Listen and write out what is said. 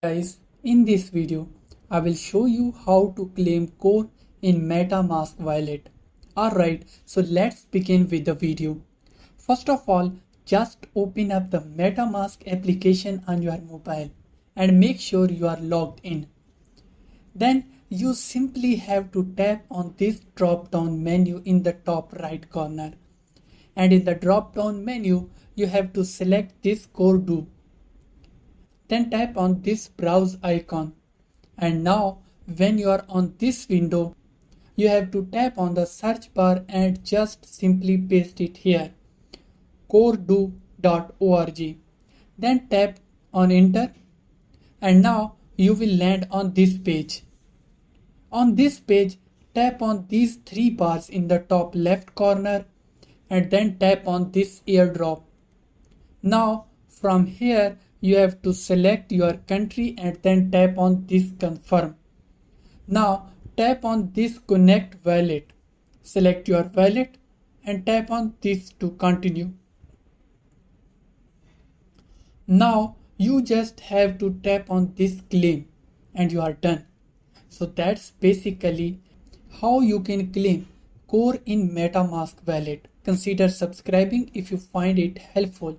Guys, in this video, I will show you how to claim core in MetaMask wallet. Alright, so let's begin with the video. First of all, just open up the MetaMask application on your mobile and make sure you are logged in. Then you simply have to tap on this drop down menu in the top right corner. And in the drop down menu, you have to select this Core DAO. Then tap on this browse icon. And now when you are on this window, you have to tap on the search bar and just simply paste it here, coredao.org. Then tap on enter and now you will land on this page. On this page, tap on these three bars in the top left corner and then tap on this airdrop. Now from here you have to select your country and then tap on this confirm. Now tap on this connect wallet. Select your wallet and tap on this to continue. Now you just have to tap on this claim and you are done. So that's basically how you can claim core in MetaMask wallet. Consider subscribing if you find it helpful.